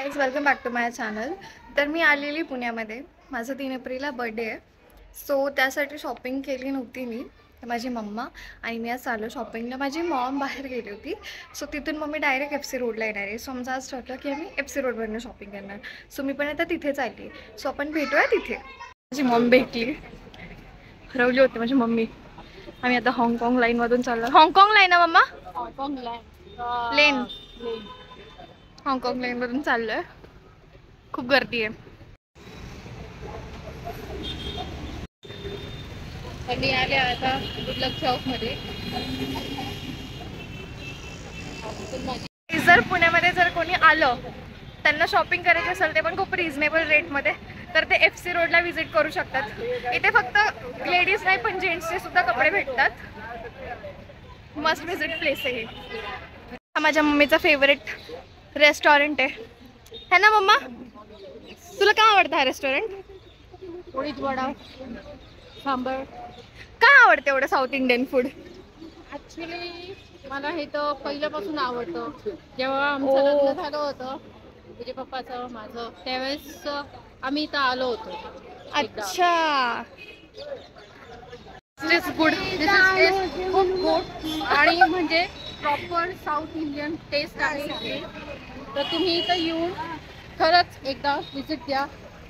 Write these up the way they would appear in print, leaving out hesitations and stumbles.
Guys welcome back to my channel. तर मी आलेली पुण्यामध्ये, माझा 3 एप्रिलला बर्थडे आहे. सो त्यासाठी शॉपिंग केली नव्हती मी, तर माझी मम्मा आणि मी आज चाललो शॉपिंगला. माझी मॉम बाहेर गेली होती, सो तिथून मम्मी डायरेक्ट FC रोडला येणार आहे. सो आमचं आज ठरलं की आम्ही FC रोडवरनं शॉपिंग करणार. सो मी पण आता तिथेच आली. सो आपण भेटूया तिथे. माझी मॉम भेटली, हरवली होती माझी मम्मी. आम्ही आता हाँगकाँग लाईनमधून चाललो. हाँगकाँग लाईन ना मम्मा? हाँगकाँग लेन. हाँगकाँग लाईनमधून चाललो आहे. खूप गर्दी आहे. मी आले आता गुडलक चौकमध्ये. जर पुण्यामध्ये जर कोणी आलं, त्यांना शॉपिंग करायची असेल, ते पण खूप रिझनेबल रेटमध्ये, तर ते FC रोडला व्हिजिट करू शकतात. इथे फक्त लेडीज नाही पण जेंट्सचे सुद्धा कपडे भेटतात. मस्ट व्हिजिट प्लेस आहे. हा माझ्या मम्मीचा फेवरेट रेस्टॉरंट आहे ना मम्मा? तुला काय आवडतं हा रेस्टॉरंट? उडीद वडा, सांबर. काय आवडतं एवढं साऊथ इंडियन फूड? ॲक्च्युली मला हे तर पहिल्यापासून आवडतं. जेव्हा आमचं लग्न झालं होतं तुझ्या पप्पाचं माझं, त्यावेळेस आम्ही इथं आलो होतो. अच्छा, दिस इज गुड. खूप गुड आणि म्हणजे प्रॉपर साऊथ इंडियन टेस्ट आहे इथे. तर तुम्ही इथं येऊन खरंच एकदा विजिट द्या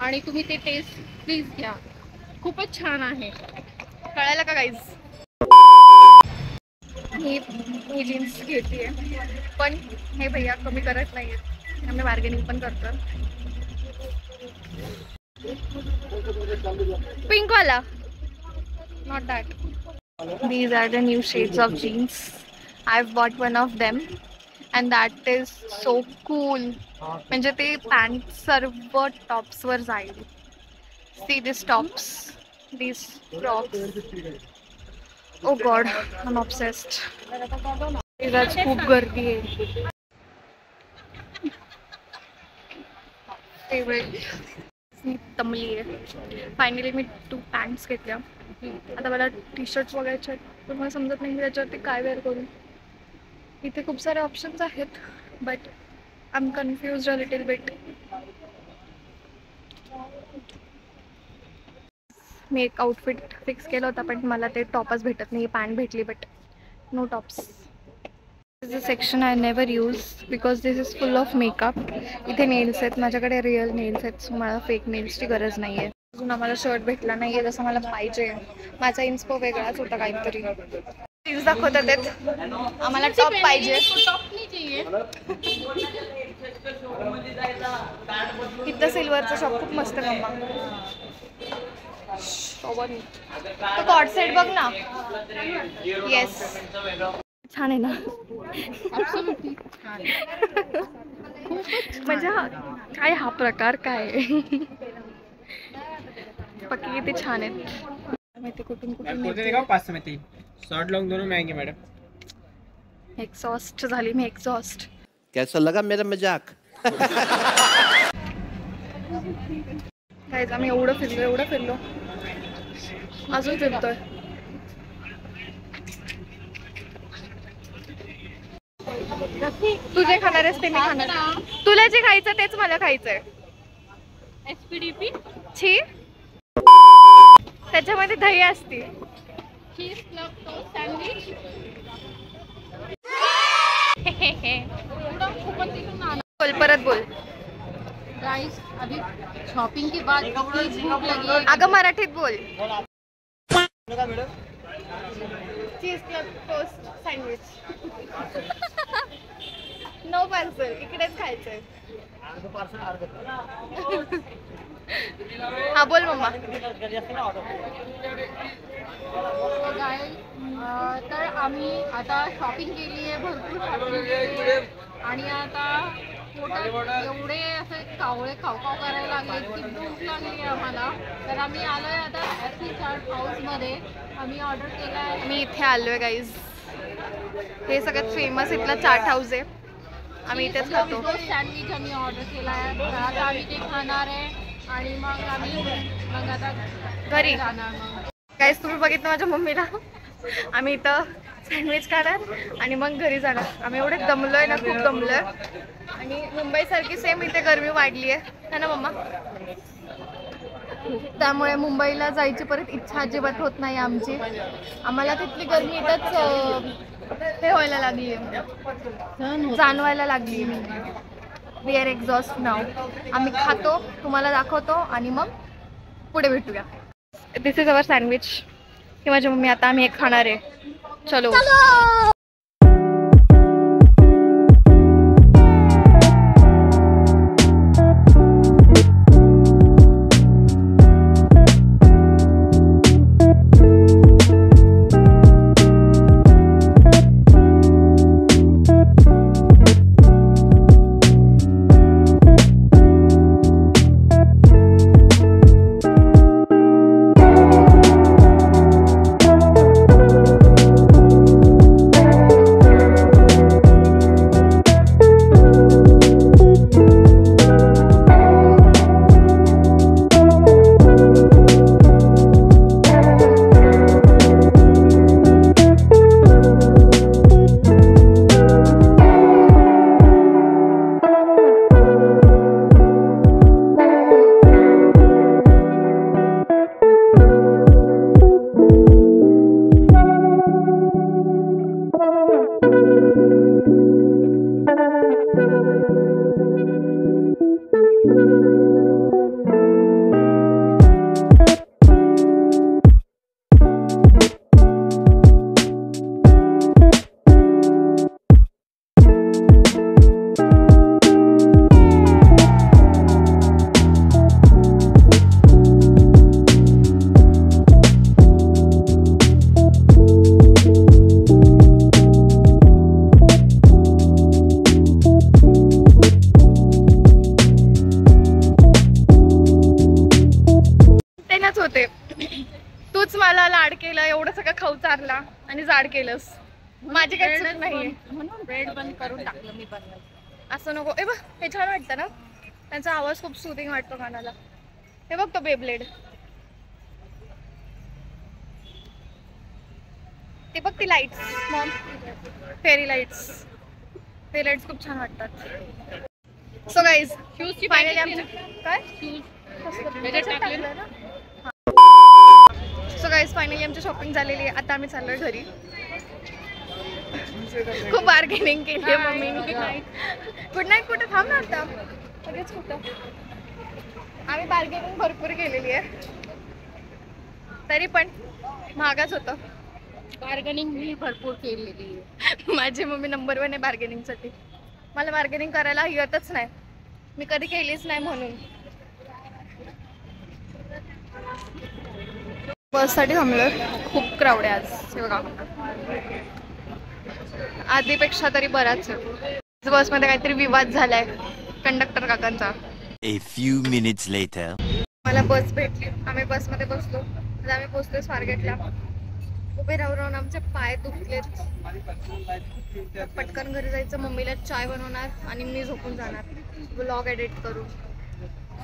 आणि तुम्ही ते टेस्ट प्लीज घ्या. खूपच छान आहे. कळायला का गाईज? मी जीन्स घेते, पण हे भैया कमी करत नाही आहेत. आम्ही बार्गेनिंग पण करतो. पिंक वाला, not that. These are the new shades of jeans. I've bought one of them and that is so cool. म्हणजे ते पॅन्ट सर्व टॉप्स वर जाईल. See these tops, these frocks. Oh God, I'm obsessed. आज खूप गर्दी आहे. मी तमली आहे. फायनली मी 2 पॅन्ट्स घेतल्या. आता मला टी-शर्ट्स बघायचे आहेत, पण मला समजत नाही की त्याच्यावरती काय वेअर करू. इथे खूप सारे ऑप्शन्स आहेत, but I am confused a little bit. मी एक आउटफिट फिक्स केलं होतं, पण मला ते टॉपच भेटत नाही. पॅन्ट भेटली but no tops. This is a section I never use because this is full of makeup. इथे नेल्स आहेत, माझ्याकडे रिअल नेल्स आहेत, सो मला फेक नेल्सची गरज नाही आहे. अजून आम्हाला शर्ट भेटला नाही आहे जसं मला पाहिजे. माझा इन्स्पो वेगळाच होता काहीतरी. जीन्स दाखवतात आहेत, आम्हाला टॉप पाहिजे. इथं सिल्वरचं शॉप खूप मस्त आहे मम्मा. तो कॉर्ड सेट बघ ना. येस, छान आहे ना? म्हणजे काय हा प्रकार काय आहे? पक्की किती छान आहेत. माहिती कुठून कुठून. शॉर्ट लॉन्ग दोनों महंगे मैडम. एक्झॉस्ट झाली मी, एक्झॉस्ट. कैसा लगा मेरा मजाक? गाईज आम्ही एवढं फिरलो, अजून फिरतोय. तू जे खाणार आहेस ते मी खाणार. तुला जे खायचं तेच मला खायचंय. SPD छी, त्याच्यामध्ये दही असते. चीज क्लब टोस्ट सैंडविच. बोल, परत बोल. गाइस अभी शॉपिंग के बाद इतनी भूख लगी है. अगं मराठीत बोल. Cheese club toast sandwich. No parcel, इकडेच खायचंय. हा बोल मम्मा. तर आम्ही आता शॉपिंग केली आहे, भरपूर शॉपिंग केली आहे आणि आता पोटात एवढे असे कावळे खाऊ करायला लागले की भूक लागली आम्हाला. तर आम्ही आलोय आता ॲसी चाट हाऊसमध्ये. आम्ही ऑर्डर केला आहे. मी इथे आलोय गाईज. हे सगळ्यात फेमस इथलं चाट हाऊस आहे. आम्ही इथेच खातो. सँडविच आम्ही ऑर्डर केला आहे. तर आता आम्ही ते खाणार आहे आणि मग आता घरी जाणार. मग गाईज तुम्ही बघितलं माझ्या मम्मीला. आम्ही इथं सँडविच खाणार आणि मग घरी जाणार. आम्ही एवढे दमलोय ना, खूप दमलोय. आणि मुंबईसारखी सेम इथे गरमी वाढली आहे ना मम्मा. त्यामुळे मुंबईला जायची परत इच्छा अजिबात होत नाही आमची. आम्हाला तिथली गरमी इथंच हे व्हायला लागली आहे, जाणवायला लागली. वी आर एक्झॉस्ट नाव. आम्ही खातो, तुम्हाला दाखवतो आणि मग पुढे भेटूया. दिस इज अवर सँडविच. हे माझी मम्मी. आता आम्ही एक खाणार आहे. चलो. होते तूच मला लाड केलं, एवढं सगळं खाऊ चारला आणि जाड केलंस. माझी काही चूक नाहीये म्हणून ब्रेड बंद करून टाकलं मी बनवायचं. असं नको. ए बघ, हे छान वाटतं ना, त्यांचा आवाज खूप सुदिंग वाटतो कानाला. हे बघ तो बेब्लेड, ते बघ ती लाईट्स, मॉम फेरी लाईट्स, ते लाईट्स खूप छान वाटतात. सो गाईज फायनली आमच्या काय सो गाईज फायनली आमची शॉपिंग झालेली आहे. आता आम्ही चाललोय घरी. खूप बार्गेनिंग केली आहे मम्मीने. Good night. कुठे थांब ना आता, लगेच कुठं. आम्ही बार्गेनिंग भरपूर केलेली आहे, तरी पण महागच होतं. बार्गेनिंग मी भरपूर केलेली आहे. माझी मम्मी नंबर 1 आहे बार्गेनिंगसाठी. मला बार्गेनिंग करायला येतच नाही, मी कधी केलीच नाही म्हणून. बससाठी थांबलोय. खूप क्राऊड आहे आज. हे बघा, आधीपेक्षा तरी बराच आहे. बसमध्ये काहीतरी विवाद झालाय कंडक्टर काकांचा. A few minutes later. मला बस भेटली, आम्ही बसमध्ये बसलो. आता आम्ही पोहोचलोय स्वारगेटला. उभे राहून राहून आमचे पाय दुखलेत. पटकन घरी जायचं, मम्मीला चाय बनवणार आणि मी झोपून जाणार व्लॉग एडिट करू.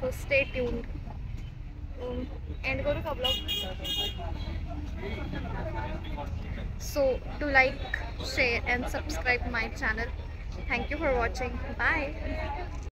So stay tuned. एंड करू का blog? So do like, share and subscribe my channel. Thank you for watching. Bye.